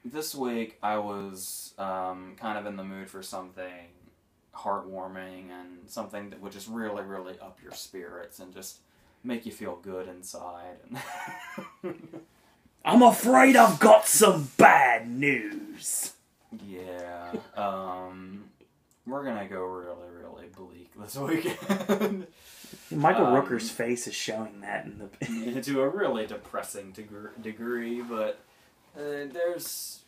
this week I was kind of in the mood for something heartwarming and something that would just really, really up your spirits and just make you feel good inside. I'm afraid I've got some bad news. Yeah, we're gonna go really, really bleak this weekend. Michael Rooker's face is showing that in the to a really depressing degree, but that's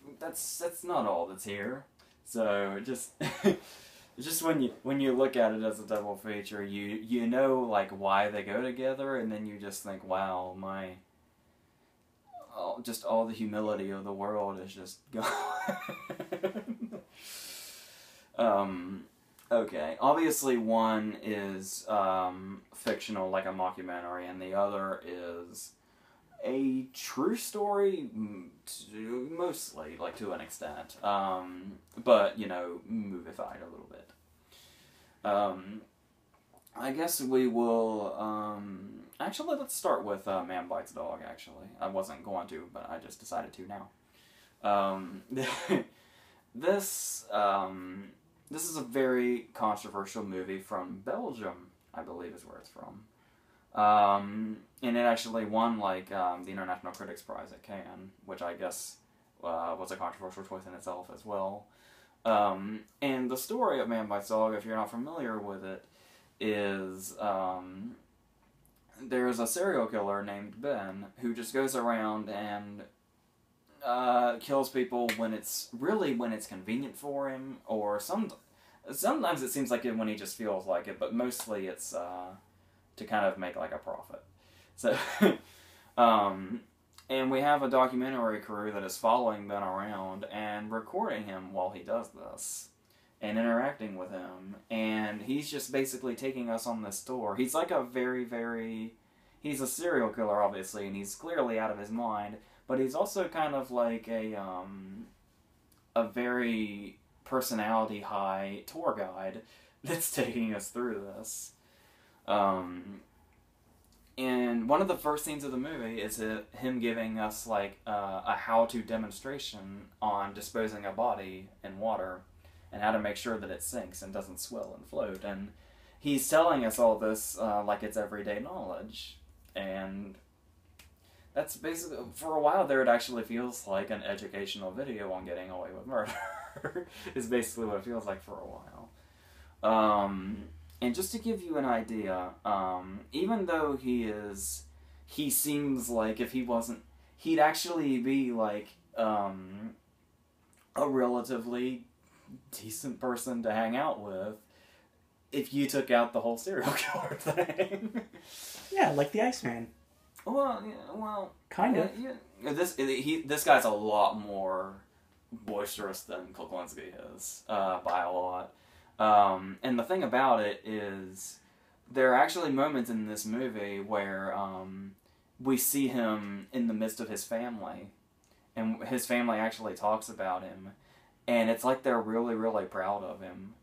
not all that's here. So just when you look at it as a double feature, you know like why they go together, and then you just think, wow, just all the humility of the world is just gone. Okay, obviously one is fictional, like a mockumentary, and the other is a true story, mostly, like to an extent, but, you know, movified a little bit. I guess we will, actually, let's start with Man Bites Dog, actually. I wasn't going to, but I just decided to now. This is a very controversial movie from Belgium, I believe is where it's from. And it actually won, like, the International Critics Prize at Cannes, which I guess was a controversial choice in itself as well. And the story of Man Bites Dog, if you're not familiar with it, is there's a serial killer named Ben who just goes around and kills people when it's convenient for him, or sometimes it seems like it when he just feels like it, but mostly it's to kind of make like a profit. So, and we have a documentary crew that is following Ben around and recording him while he does this and interacting with him, and he's just basically taking us on this tour. He's like he's a serial killer, obviously, and he's clearly out of his mind, but he's also kind of like a very personality high tour guide that's taking us through this. And one of the first scenes of the movie is him giving us like a how-to demonstration on disposing a body in water and how to make sure that it sinks and doesn't swell and float. And he's telling us all this like it's everyday knowledge. And that's basically, for a while there, it actually feels like an educational video on getting away with murder. Is basically what it feels like for a while. And just to give you an idea, even though he seems like if he wasn't, he'd actually be like a relatively decent person to hang out with if you took out the whole serial killer thing. Yeah, like the Iceman. Well, kind of. Yeah. This guy's a lot more boisterous than Kuklinski is, by a lot. And the thing about it is, there are actually moments in this movie where we see him in the midst of his family, and his family actually talks about him, and it's like they're really, really proud of him.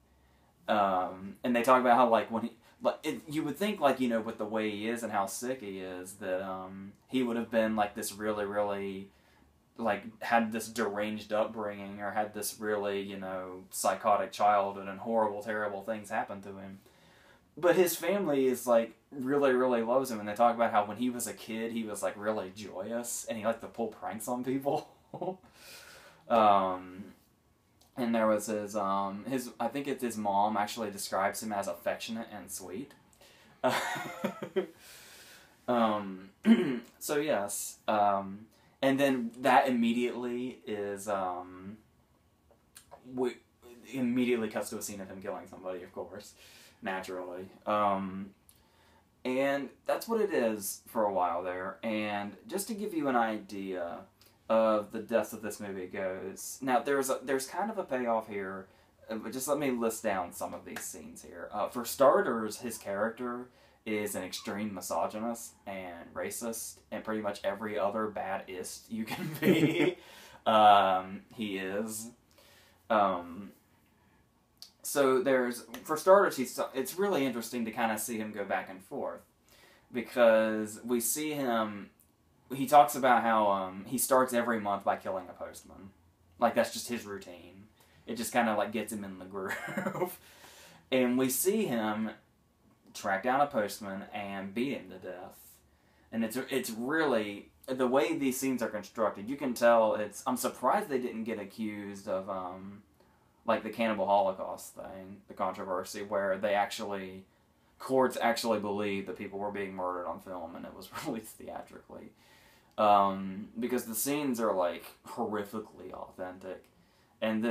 And they talk about how, like, when you would think, like, you know, with the way he is and how sick he is, that he would have been like this really, really, like, had this deranged upbringing, or had this really, you know, psychotic childhood and horrible, terrible things happen to him. But his family is, like, really, really loves him, and they talk about how when he was a kid, he was, like, really joyous, and he liked to pull pranks on people. And there was I think it's his mom actually describes him as affectionate and sweet. So yes, and then that immediately is, immediately cuts to a scene of him killing somebody, of course, naturally. And that's what it is for a while there. And just to give you an idea of the depth of this movie goes, now there's kind of a payoff here, but just let me list down some of these scenes here. For starters, his character is an extreme misogynist and racist, and pretty much every other bad-ist you can be, he is. So for starters, it's really interesting to kind of see him go back and forth, because we see him he talks about how he starts every month by killing a postman. Like, that's just his routine. It just kind of, like, gets him in the groove. And we see him track down a postman and beat him to death. And it's really, the way these scenes are constructed, you can tell I'm surprised they didn't get accused of, like, the Cannibal Holocaust thing, the controversy, where courts actually believed that people were being murdered on film, and it was released theatrically. Because the scenes are, like, horrifically authentic. And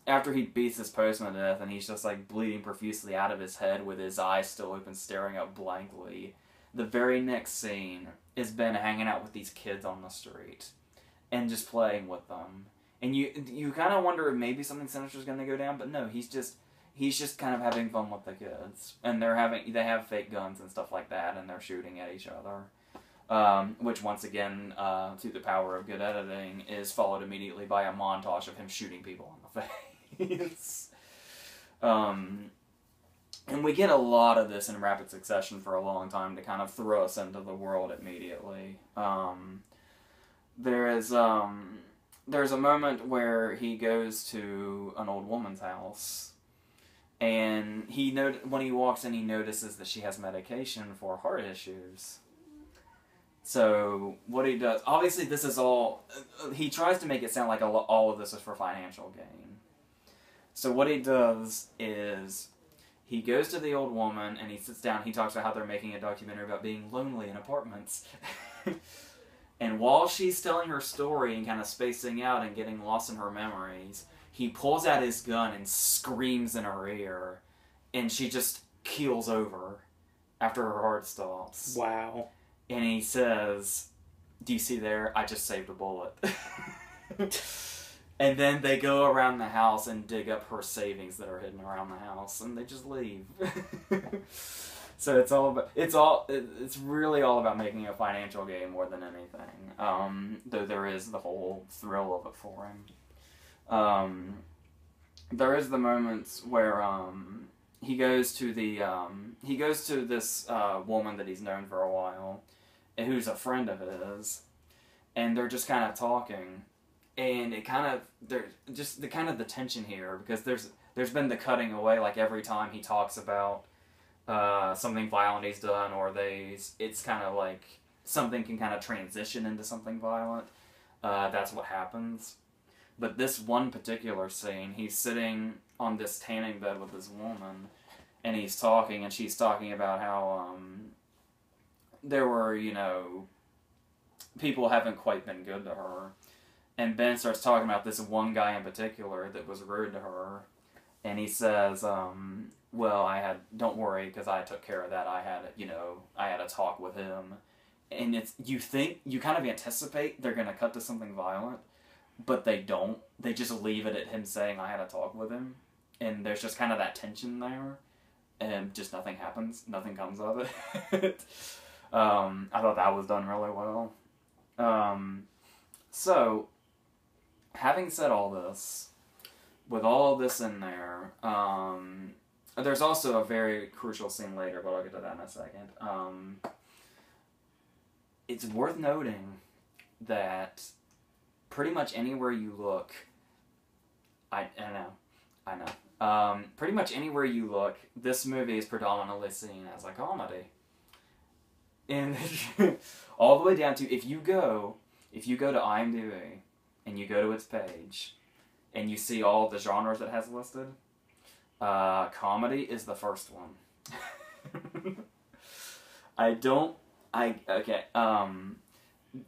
after he beats this postman to death, and he's just, like, bleeding profusely out of his head with his eyes still open, staring up blankly, the very next scene is Ben hanging out with these kids on the street and just playing with them. And you kind of wonder if maybe something sinister is going to go down, but no, he's just kind of having fun with the kids. And they have fake guns and stuff like that, and they're shooting at each other. Which, once again, through the power of good editing, is followed immediately by a montage of him shooting people in the face. And we get a lot of this in rapid succession for a long time to kind of throw us into the world immediately. There's a moment where he goes to an old woman's house, and when he walks in, he notices that she has medication for heart issues. So what he does, obviously this is all, he tries to make it sound like all of this is for financial gain. So what he does is, he goes to the old woman and he sits down, he talks about how they're making a documentary about being lonely in apartments. And while she's telling her story and kind of spacing out and getting lost in her memories, he pulls out his gun and screams in her ear, and she just keels over after her heart stops. Wow. And he says, "Do you see there? I just saved a bullet." And then they go around the house and dig up her savings that are hidden around the house, and they just leave. So it's really all about making a financial gain more than anything. Though there is the whole thrill of it for him. There is the moments where he goes to this woman that he's known for a while, and who's a friend of his, and they're just kind of talking. And it kind of, there's the tension here, because there's been the cutting away, like every time he talks about something violent he's done, or it's kind of like something can kind of transition into something violent. That's what happens. But this one particular scene, he's sitting on this tanning bed with this woman, and he's talking, and she's talking about how there were, people haven't quite been good to her. And Ben starts talking about this one guy in particular that was rude to her. And he says, well, don't worry, because I took care of that. I had a talk with him. And you kind of anticipate they're going to cut to something violent, but they don't. They just leave it at him saying, I had a talk with him. And there's just kind of that tension there. And just nothing happens. Nothing comes of it. I thought that was done really well. So, having said all this, with all this in there, there's also a very crucial scene later, but I'll get to that in a second. It's worth noting that pretty much anywhere you look, I know. Pretty much anywhere you look, this movie is predominantly seen as a comedy. And all the way down to, if you go to IMDb, and you go to its page, and you see all the genres it has listed, comedy is the first one.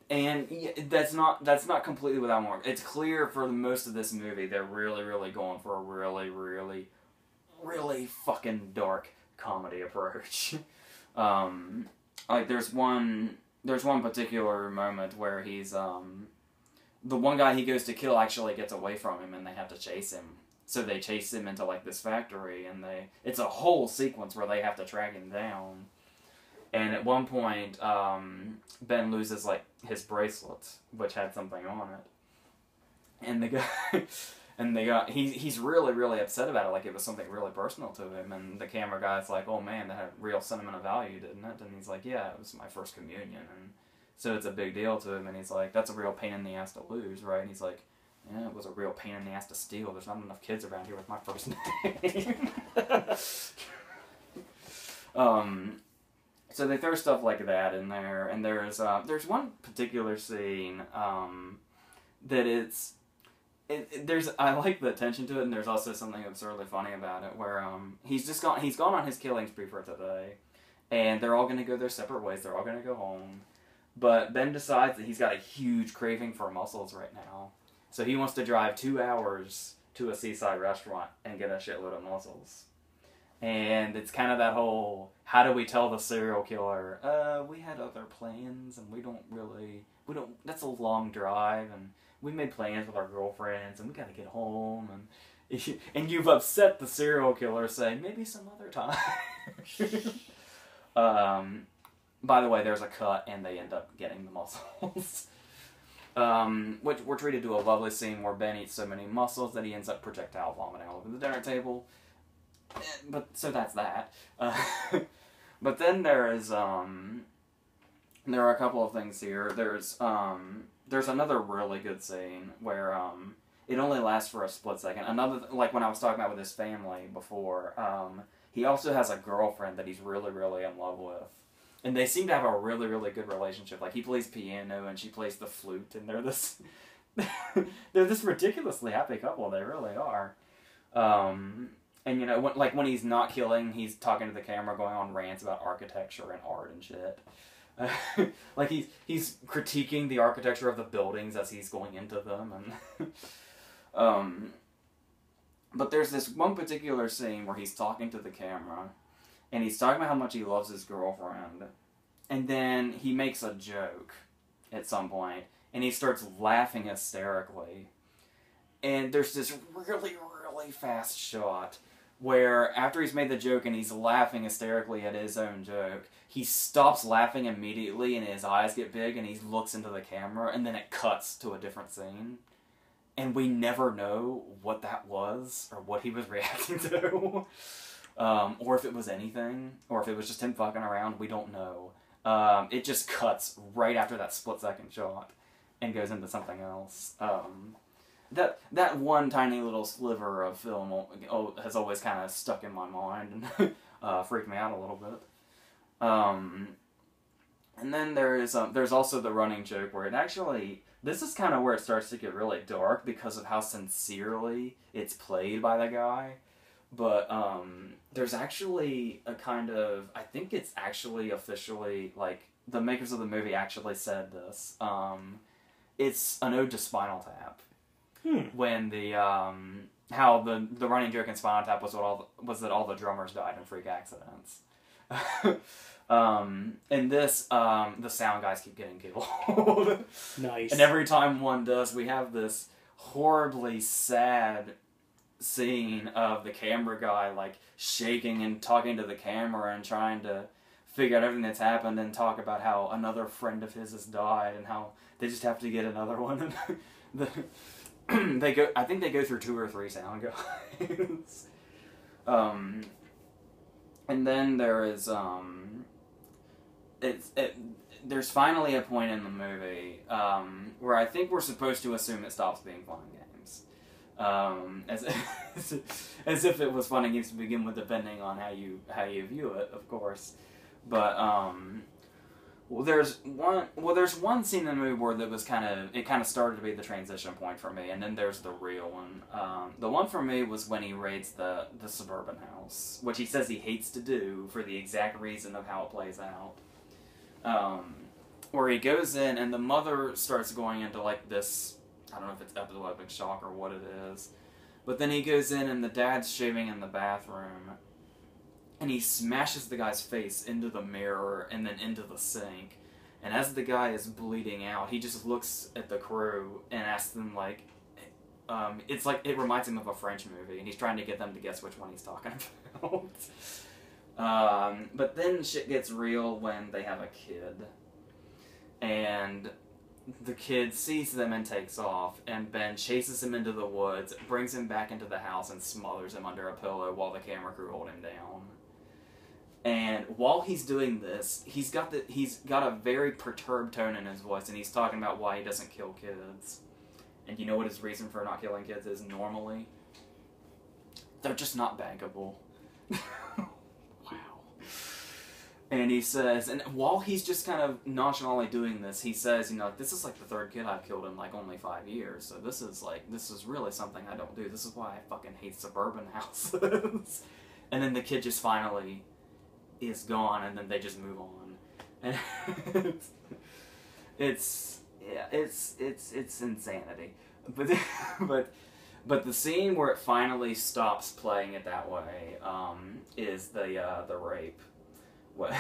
And that's not completely without warrant. It's clear for most of this movie they're really, really going for a really, really, really fucking dark comedy approach. Like there's one particular moment where he's the one guy he goes to kill actually gets away from him, and they have to chase him. So they chase him into like this factory, and it's a whole sequence where they have to track him down. And at one point, Ben loses like his bracelet, which had something on it. And the guy, he's really, really upset about it, like it was something really personal to him. And the camera guy's like, "Oh man, that had real sentimental value, didn't it?" And he's like, "Yeah, it was my first communion." And So it's a big deal to him, and he's like, that's a real pain in the ass to lose, right? And he's like, yeah, it was a real pain in the ass to steal. There's not enough kids around here with my first name. So they throw stuff like that in there, and there's one particular scene that I like the attention to it, and there's also something absurdly funny about it, where he's gone on his killing spree for today, and they're all gonna go their separate ways. They're all gonna go home, but Ben decides that he's got a huge craving for mussels right now, so he wants to drive 2 hours to a seaside restaurant and get a shitload of mussels. And it's kind of that whole, how do we tell the serial killer, we had other plans, and that's a long drive, and we made plans with our girlfriends, and we gotta get home, and you've upset the serial killer, saying, maybe some other time. By the way, there's a cut, and they end up getting the mussels. Which we're treated to a lovely scene where Ben eats so many mussels that he ends up projectile vomiting all over the dinner table. But so that's that. But then there are a couple of things here. There's another really good scene where it only lasts for a split second. Another, like when I was talking about with his family before, he also has a girlfriend that he's really, really in love with. And they seem to have a really, really good relationship. Like, he plays piano and she plays the flute, and they're this ridiculously happy couple. They really are. And, you know, when he's not killing, he's talking to the camera, going on rants about architecture and art and shit. Like, he's critiquing the architecture of the buildings as he's going into them. And but there's this one particular scene where he's talking to the camera, and he's talking about how much he loves his girlfriend. And then he makes a joke at some point, and he starts laughing hysterically. And there's this really, really fast shot where after he's made the joke and he's laughing hysterically at his own joke, he stops laughing immediately and his eyes get big and he looks into the camera, and then it cuts to a different scene. And we never know what that was or what he was reacting to. Or if it was anything, or if it was just him fucking around, we don't know. It just cuts right after that split-second shot and goes into something else. That one tiny little sliver of film has always kind of stuck in my mind and freaked me out a little bit. And then there's also the running joke where this is kind of where it starts to get really dark because of how sincerely it's played by the guy. But there's actually a kind of, I think it's actually officially, like, the makers of the movie actually said this. It's an ode to Spinal Tap. When how the running joke in Spinal Tap was that all the drummers died in freak accidents. And this, the sound guys keep getting killed. Nice. And every time one does, we have this horribly sad scene of the camera guy, like, shaking and talking to the camera and trying to figure out everything that's happened and talk about how another friend of his has died and how they just have to get another one. And I think they go through 2 or 3 sound guys. And then there is, there's finally a point in the movie, where I think we're supposed to assume it stops being fun games. As if it was fun and games to begin with, depending on how you view it, of course. But there's one scene in the movie where it kind of started to be the transition point for me, and then there's the real one. The one for me was when he raids the suburban house, which he says he hates to do for the exact reason of how it plays out. Where he goes in and the mother starts going into, like, this, I don't know if it's epileptic shock or what it is, but then he goes in and the dad's shaving in the bathroom, and he smashes the guy's face into the mirror and then into the sink. And as the guy is bleeding out, he just looks at the crew and asks them, like, it's like, it reminds him of a French movie, and he's trying to get them to guess which one he's talking about. But then shit gets real when they have a kid. And the kid sees them and takes off, and Ben chases him into the woods, brings him back into the house, and smothers him under a pillow while the camera crew hold him down. And while he's doing this, he's got a very perturbed tone in his voice, and he's talking about why he doesn't kill kids. And you know what his reason for not killing kids is normally? They're just not bankable. Wow. And he says, and while he's just kind of nonchalantly doing this, he says, you know, like, this is like the third kid I've killed in like only 5 years. So this is really something I don't do. This is why I fucking hate suburban houses. And then the kid just finally is gone, and then they just move on. And it's insanity. But the scene where it finally stops playing it that way is the rape. What?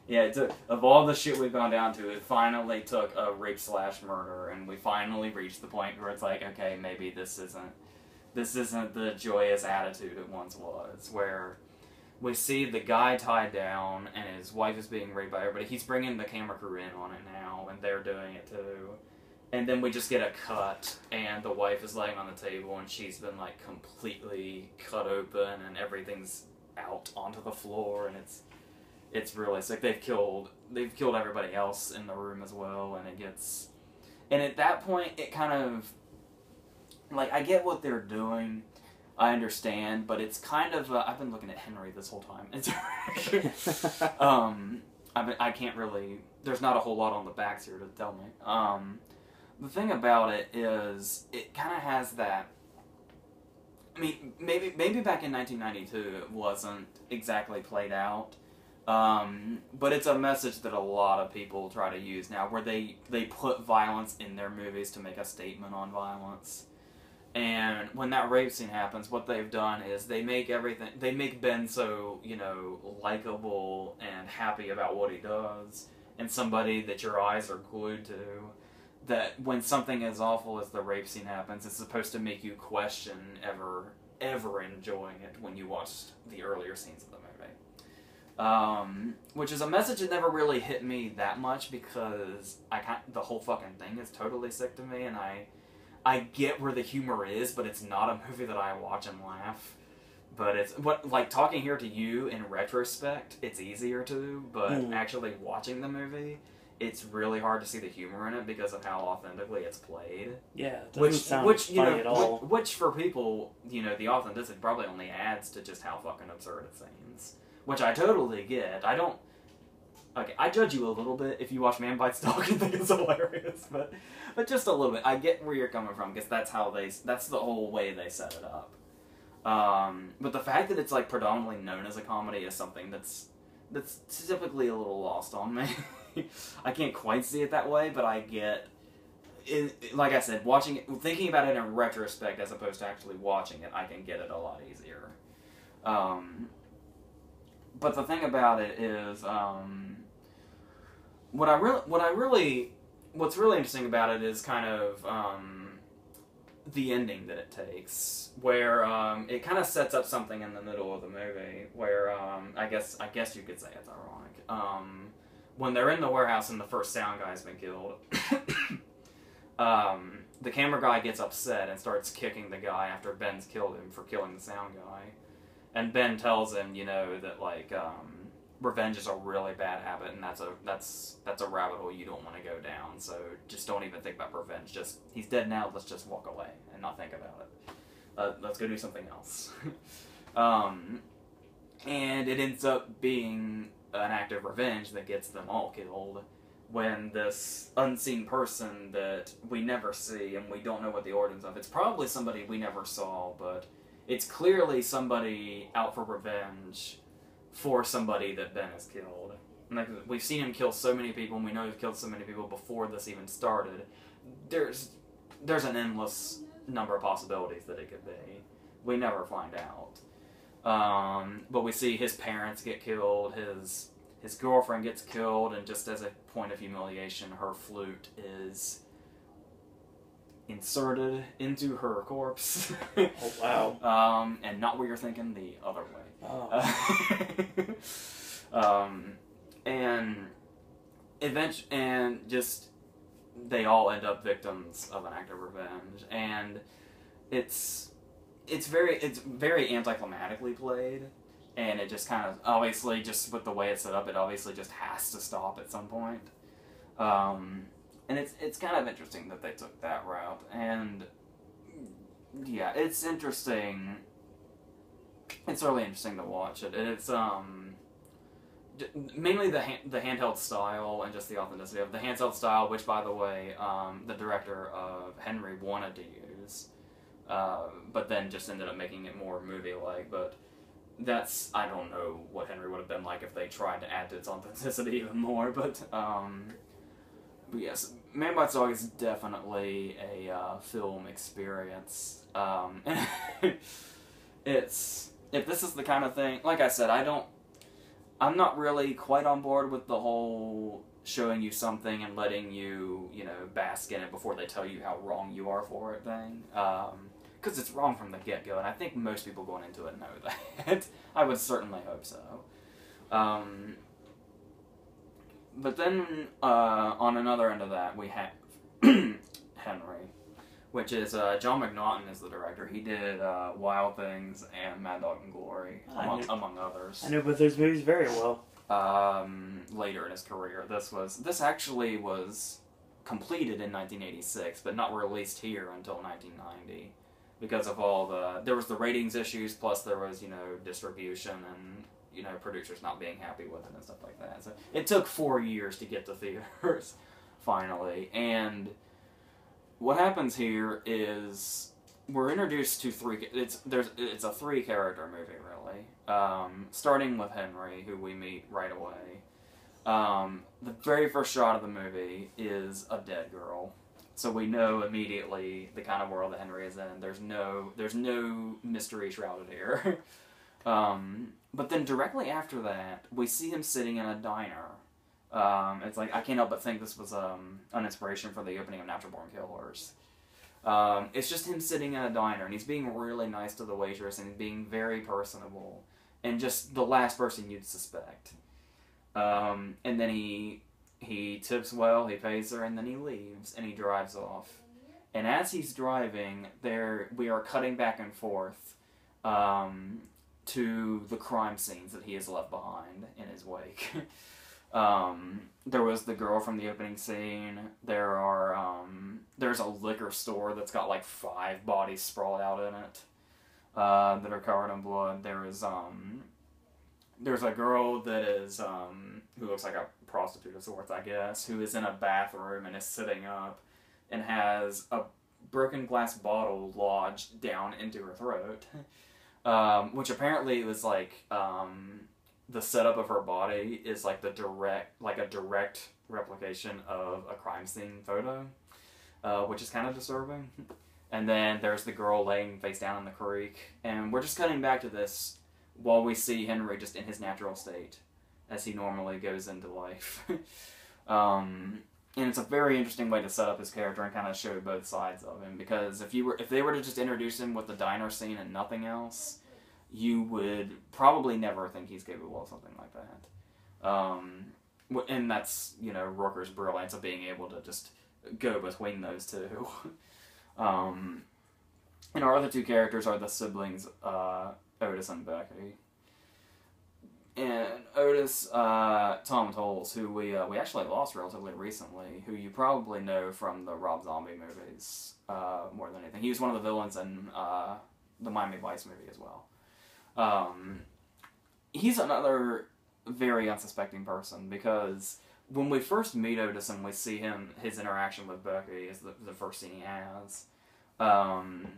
Yeah. Of all the shit we've gone down to, it finally took a rape/murder, and we finally reached the point where it's like, okay, maybe this isn't the joyous attitude it once was, where we see the guy tied down and his wife is being raped by everybody. He's bringing the camera crew in on it now, and they're doing it too. And then we just get a cut, and the wife is laying on the table, and she's been like completely cut open, and everything's out onto the floor, and it's really sick. They've killed everybody else in the room as well, and at that point it kind of, like, I get what they're doing, I understand, but it's kind of I've been looking at Henry this whole time. It's I can't really. There's not a whole lot on the backs here to tell me. The thing about it is, it kind of has that. I mean, maybe back in 1992 it wasn't exactly played out, but it's a message that a lot of people try to use now, where they put violence in their movies to make a statement on violence. And when that rape scene happens, what they've done is they make Ben so, you know, likable and happy about what he does, and somebody that your eyes are glued to, that when something as awful as the rape scene happens, it's supposed to make you question ever enjoying it when you watch the earlier scenes of the movie. Which is a message that never really hit me that much, because the whole fucking thing is totally sick to me, and I get where the humor is, but it's not a movie that I watch and laugh. But like, talking here to you in retrospect, it's easier to, but actually watching the movie, it's really hard to see the humor in it because of how authentically it's played. Yeah, it doesn't sound funny at all. Which for people, you know, the authenticity probably only adds to just how fucking absurd it seems. Which I totally get. Okay, I judge you a little bit if you watch Man Bites Dog and think it's hilarious, but just a little bit. I get where you're coming from, because that's the whole way they set it up. But the fact that it's like predominantly known as a comedy is something that's typically a little lost on me. I can't quite see it that way, but I get it. Like I said, watching it, thinking about it in retrospect as opposed to actually watching it, I can get it a lot easier. But the thing about it is, what's really interesting about it is kind of the ending that it takes, where it kind of sets up something in the middle of the movie, where I guess you could say it's ironic. When they're in the warehouse and the first sound guy's been killed, the camera guy gets upset and starts kicking the guy after Ben's killed him for killing the sound guy. And Ben tells him, you know, that like revenge is a really bad habit, and that's a rabbit hole you don't want to go down. So just don't even think about revenge. Just, he's dead now. Let's just walk away and not think about it. Let's go do something else. And it ends up being an act of revenge that gets them all killed, when this unseen person that we never see and we don't know what the origins of. It's probably somebody we never saw, but it's clearly somebody out for revenge for somebody that Ben has killed. Like, we've seen him kill so many people, and we know he's killed so many people before this even started. There's an endless number of possibilities that it could be. We never find out. But we see his parents get killed, his girlfriend gets killed, and just as a point of humiliation, her flute is inserted into her corpse. Oh, wow. And not where you're thinking, the other way. Oh. And just they all end up victims of an act of revenge, and it's very anticlimactically played, and it just kind of, obviously, just with the way it's set up, it obviously just has to stop at some point. And it's kind of interesting that they took that route, and yeah, it's interesting. It's really interesting to watch it. It's mainly the handheld style and just the authenticity of the handheld style, which, by the way, the director of Henry wanted to use, but then just ended up making it more movie-like. But that's, I don't know what Henry would have been like if they tried to add to its authenticity even more. But yes, Man Bites Dog is definitely a film experience. It's, if this is the kind of thing, like I said, I'm not really quite on board with the whole showing you something and letting you, bask in it before they tell you how wrong you are for it thing. Because it's wrong from the get-go, and I think most people going into it know that. I would certainly hope so. But then, on another end of that, we have Henry, which is, John McNaughton is the director. He did Wild Things and Mad Dog and Glory, among others. I know both those movies very well. Later in his career. This actually was completed in 1986, but not released here until 1990. Because of there was the ratings issues, plus there was, distribution and, producers not being happy with it and stuff like that. So it took 4 years to get to theaters, finally. And what happens here is we're introduced to it's a 3-character movie, really. Starting with Henry, who we meet right away. The very first shot of the movie is a dead girl. So we know immediately the kind of world that Henry is in. There's no mystery shrouded here. But then directly after that, we see him sitting in a diner. It's like, I can't help but think this was an inspiration for the opening of Natural Born Killers. It's just him sitting in a diner, and he's being really nice to the waitress, and being very personable, and just the last person you'd suspect. And then he tips well, he pays her, and then he leaves, and he drives off. And as he's driving, we are cutting back and forth to the crime scenes that he has left behind in his wake. There was the girl from the opening scene. There's a liquor store that's got like 5 bodies sprawled out in it that are covered in blood. There's a girl that is who looks like a prostitute of sorts, I guess, who is in a bathroom and is sitting up and has a broken glass bottle lodged down into her throat, which apparently was like the setup of her body is like a direct replication of a crime scene photo, which is kind of disturbing. And then there's the girl laying face down in the creek, and we're just cutting back to this while we see Henry just in his natural state, as he normally goes into life. And it's a very interesting way to set up his character and kind of show both sides of him, because if they were to just introduce him with the diner scene and nothing else, you would probably never think he's capable of something like that. And that's, Rooker's brilliance of being able to just go between those two. And our other 2 characters are the siblings, Otis and Becky. And Otis, Tom Tolles, who we actually lost relatively recently, who you probably know from the Rob Zombie movies more than anything. He was one of the villains in the Miami Vice movie as well. He's another very unsuspecting person, because when we first meet Otis and we see his interaction with Becky is the first scene he has. The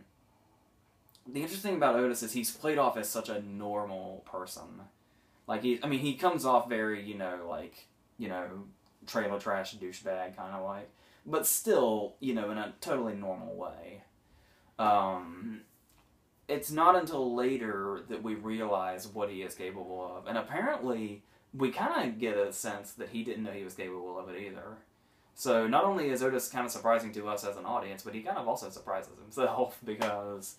interesting thing about Otis is he's played off as such a normal person. Like, he comes off very, trailer trash douchebag kind of like, but still, in a totally normal way. It's not until later that we realize what he is capable of, and apparently we kind of get a sense that he didn't know he was capable of it either. So not only is Otis kind of surprising to us as an audience, but he kind of also surprises himself, because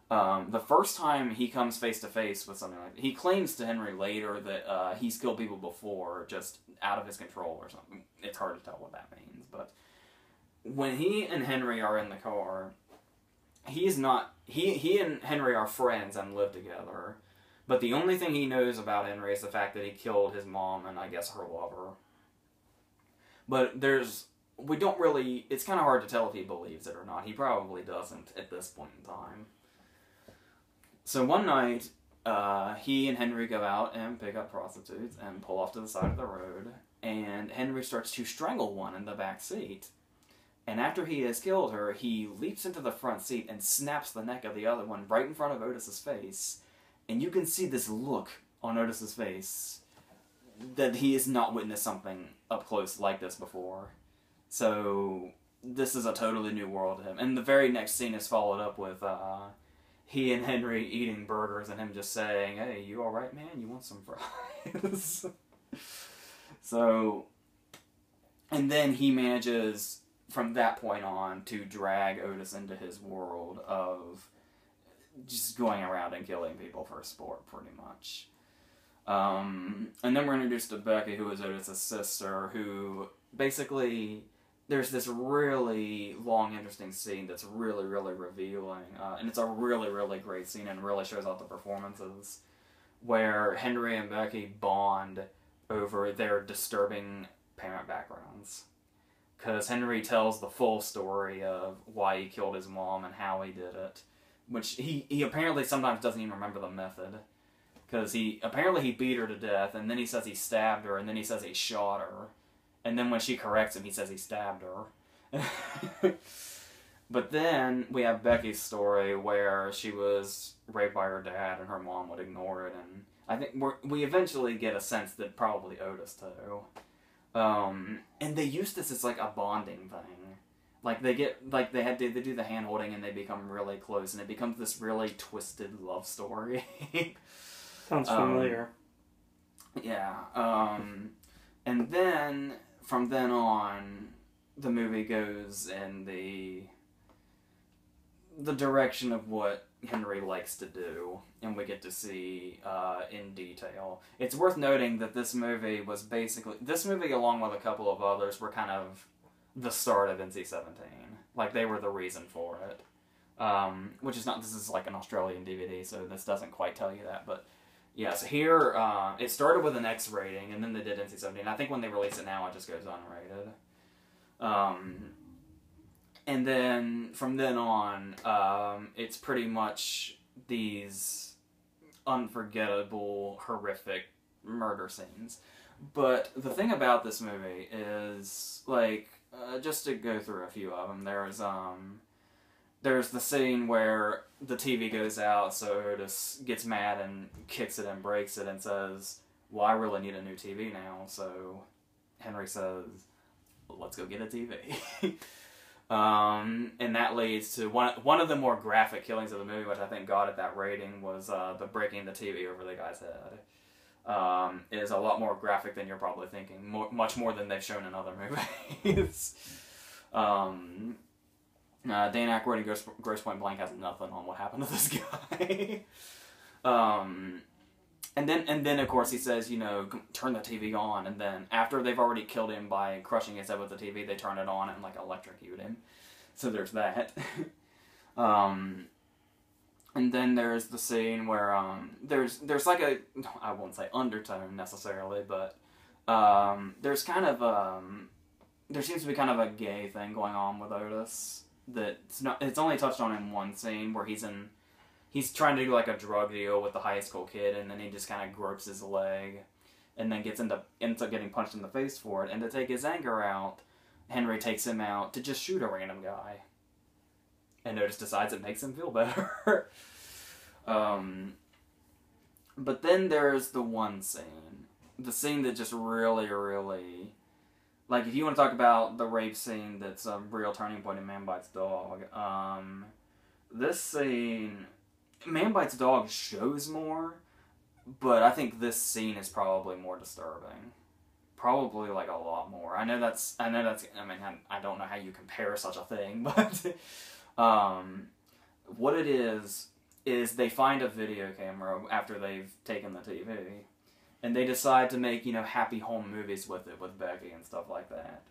the first time he comes face to face with something like that, he claims to Henry later that he's killed people before, just out of his control or something. It's hard to tell what that means, but when he and Henry are in the car, he and Henry are friends and live together, But the only thing he knows about Henry is the fact that he killed his mom and I guess her lover. But we don't really, it's kind of hard to tell if he believes it or not. He probably doesn't at this point in time. So one night, he and Henry go out and pick up prostitutes and pull off to the side of the road. And Henry starts to strangle one in the back seat. And after he has killed her, he leaps into the front seat and snaps the neck of the other one right in front of Otis's face. And you can see this look on Otis's face that he has not witnessed something up close like this before. So this is a totally new world to him. And the very next scene is followed up with he and Henry eating burgers and him just saying, "Hey, you alright, man? You want some fries?" So, and then he manages from that point on to drag Otis into his world of just going around and killing people for sport, pretty much. And then we're introduced to Becky, who is Otis' sister, who basically, there's this really long, interesting scene that's really, really revealing. And it's a really, really great scene and really shows off the performances, where Henry and Becky bond over their disturbing parent backgrounds. Because Henry tells the full story of why he killed his mom and how he did it. Which he apparently sometimes doesn't even remember the method. Because apparently he beat her to death, and then he says he stabbed her, and then he says he shot her. And then when she corrects him, he says he stabbed her. But then we have Becky's story where she was raped by her dad and her mom would ignore it. And I think we eventually get a sense that probably Otis too. And they use this as like a bonding thing. Like they do the hand holding and they become really close and it becomes this really twisted love story. Sounds familiar. Yeah. And then from then on, the movie goes in the direction of what Henry likes to do, and we get to see in detail. It's worth noting that this movie along with a couple of others were kind of the start of NC-17. Like they were the reason for it. Which is not, this is like an Australian DVD, so this doesn't quite tell you that, but yeah, so here, it started with an X rating, and then they did NC-17. I think when they release it now, it just goes unrated. And then, from then on, it's pretty much these unforgettable, horrific murder scenes. But the thing about this movie is, like, just to go through a few of them, there's the scene where the TV goes out, so Otis gets mad and kicks it and breaks it and says, "Well, I really need a new TV now." So Henry says, "Let's go get a TV." And that leads to one of the more graphic killings of the movie, which I think got it that rating, was the breaking the TV over the guy's head. It is a lot more graphic than you're probably thinking, much more than they've shown in other movies. Dan Aykroyd in Grosse Pointe Blank has nothing on what happened to this guy. And then of course he says, turn the TV on, and then after they've already killed him by crushing his head with the TV, they turn it on and like electrocute him. So there's that. And then there's the scene where there's like a, I won't say undertone necessarily, but there's kind of there seems to be kind of a gay thing going on with Otis. It's only touched on in one scene where he's trying to do like a drug deal with the high school kid, and then he just kind of gropes his leg, and then ends up getting punched in the face for it. And to take his anger out, Henry takes him out to just shoot a random guy. And Otis decides it makes him feel better. But then there's the one scene, the scene that just really, really, like, if you want to talk about the rape scene that's a real turning point in Man Bites Dog, this scene, Man Bites Dog shows more, but I think this scene is probably more disturbing. Probably, like, a lot more. I mean, I don't know how you compare such a thing, but, what it is they find a video camera after they've taken the TV. And they decide to make, happy home movies with it, with Becky and stuff like that.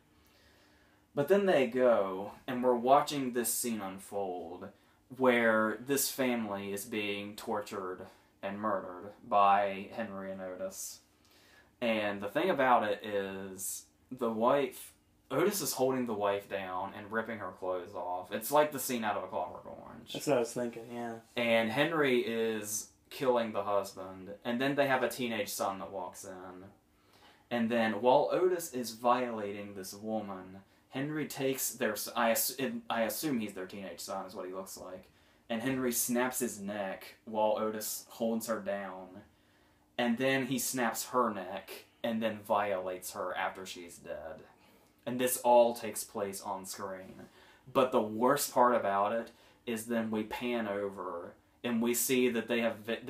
But then they go, and we're watching this scene unfold, where this family is being tortured and murdered by Henry and Otis. And the thing about it is, Otis is holding the wife down and ripping her clothes off. It's like the scene out of A Clockwork Orange. That's what I was thinking, yeah. And Henry is killing the husband, and then they have a teenage son that walks in. And then, while Otis is violating this woman, Henry takes their... I assume he's their teenage son, is what he looks like. And Henry snaps his neck while Otis holds her down. And then he snaps her neck, and then violates her after she's dead. And this all takes place on screen. But the worst part about it is then we pan over, and we see that they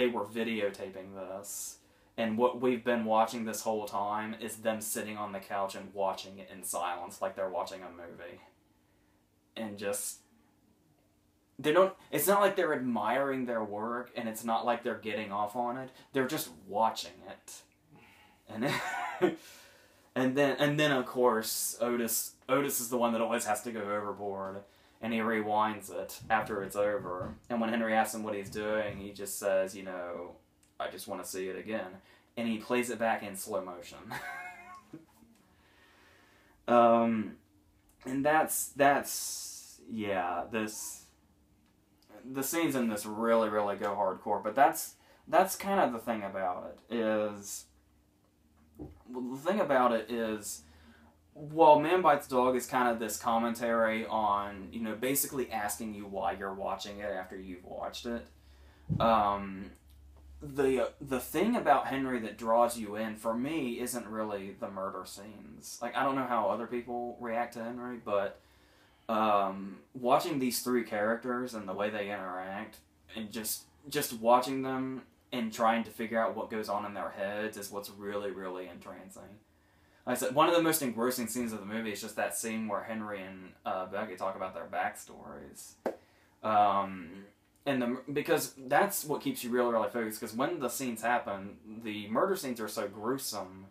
were videotaping this. And what we've been watching this whole time is them sitting on the couch and watching it in silence, like they're watching a movie. And just... It's not like they're admiring their work, and it's not like they're getting off on it. They're just watching it. And then of course, Otis is the one that always has to go overboard, and he rewinds it after it's over. And when Henry asks him what he's doing, he just says, I just want to see it again. And he plays it back in slow motion. And the scenes in this really, really go hardcore, but that's kind of the thing about it, while Man Bites Dog is kind of this commentary on, basically asking you why you're watching it after you've watched it, the thing about Henry that draws you in, for me, isn't really the murder scenes. Like, I don't know how other people react to Henry, but watching these three characters and the way they interact, and just watching them and trying to figure out what goes on in their heads is what's really, really entrancing. Like I said, one of the most engrossing scenes of the movie is just that scene where Henry and Becky talk about their backstories. Because that's what keeps you really, really focused, because when the scenes happen, the murder scenes are so gruesome.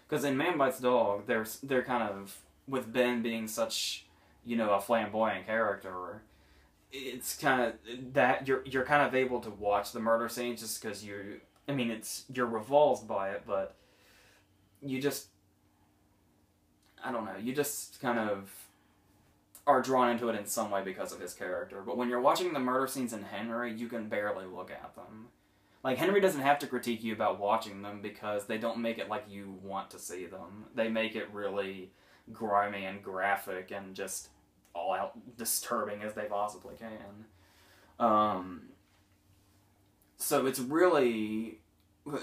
Because in Man Bites Dog, they're kind of, with Ben being such... a flamboyant character, it's kind of that you're kind of able to watch the murder scenes just because you're revolved by it, but you just kind of are drawn into it in some way because of his character. But when you're watching the murder scenes in Henry, you can barely look at them. Like, Henry doesn't have to critique you about watching them because they don't make it like you want to see them. They make it really grimy and graphic and just all out disturbing as they possibly can. So it's really...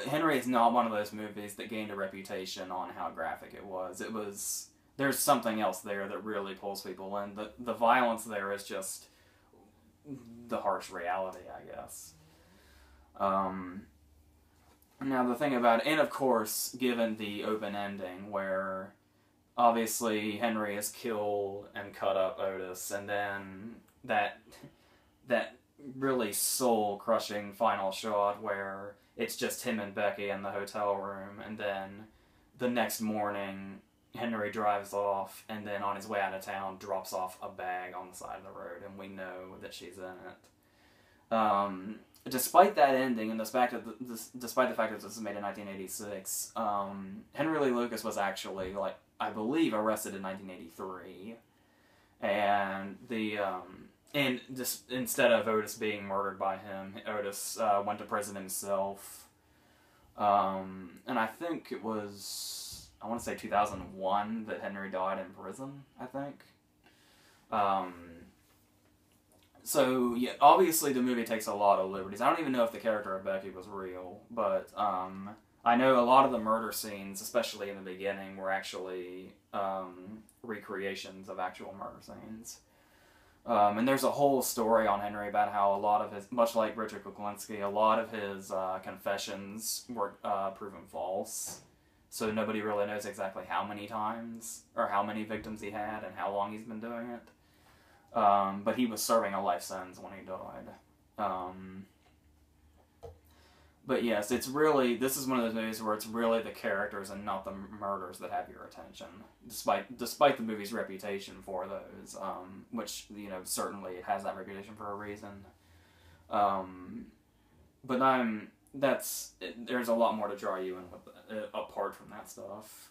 Henry is not one of those movies that gained a reputation on how graphic it was. There's something else there that really pulls people in. The violence there is just the harsh reality, I guess. Now the thing about it, and of course, given the open ending where obviously Henry is killed and cut up Otis, and then that really soul-crushing final shot where it's just him and Becky in the hotel room, and then the next morning Henry drives off, and then on his way out of town drops off a bag on the side of the road, and we know that she's in it. Despite that ending, and despite the fact that this was made in 1986, Henry Lee Lucas was actually, I believe, arrested in 1983, and just instead of Otis being murdered by him, Otis went to prison himself, and I think it was, I want to say 2001 that Henry died in prison, I think. So, yeah, obviously the movie takes a lot of liberties. I don't even know if the character of Becky was real, but I know a lot of the murder scenes, especially in the beginning, were actually recreations of actual murder scenes. And there's a whole story on Henry about how a lot of his, much like Richard Kuklinski, a lot of his confessions were proven false. So nobody really knows exactly how many times, or how many victims he had, and how long he's been doing it. But he was serving a life sentence when he died. But yes, this is one of those movies where it's really the characters and not the murders that have your attention, despite the movie's reputation for those, which, certainly it has that reputation for a reason. But there's a lot more to draw you in with, apart from that stuff.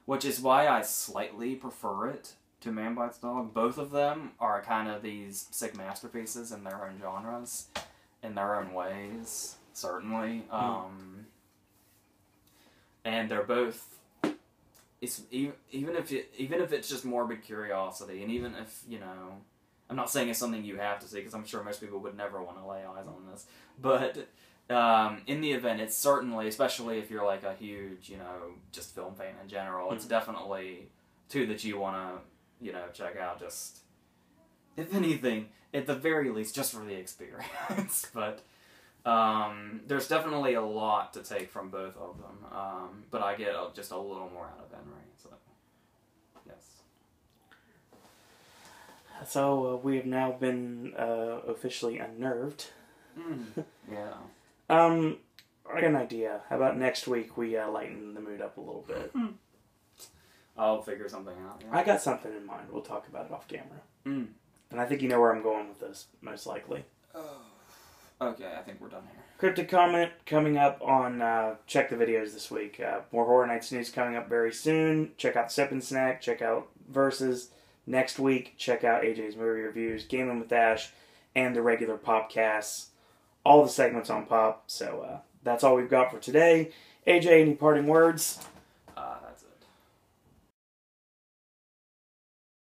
Which is why I slightly prefer it to Man Bites Dog. Both of them are kind of these sick masterpieces in their own genres, in their own ways, certainly. And they're both. Even if it's just morbid curiosity, and even if I'm not saying it's something you have to see because I'm sure most people would never want to lay eyes on this, but. In the event, it's certainly, especially if you're like a huge, just film fan in general, it's definitely two that you want to, check out. Just, if anything, at the very least, just for the experience. But there's definitely a lot to take from both of them. But I get just a little more out of Henry. So, yes. So we have now been officially unnerved. Yeah. I got an idea. How about next week we lighten the mood up a little bit? I'll figure something out. Yeah. I got something in mind. We'll talk about it off camera. And I think you know where I'm going with this, most likely. Okay, I think we're done here. Cryptic comment coming up on check the videos this week. More Horror Nights news coming up very soon. Check out Sip and Snack. Check out Versus. Next week, check out AJ's movie reviews, Gaming with Ash, and the regular Popcasts. All the segments on Pop. So that's all we've got for today. AJ, any parting words?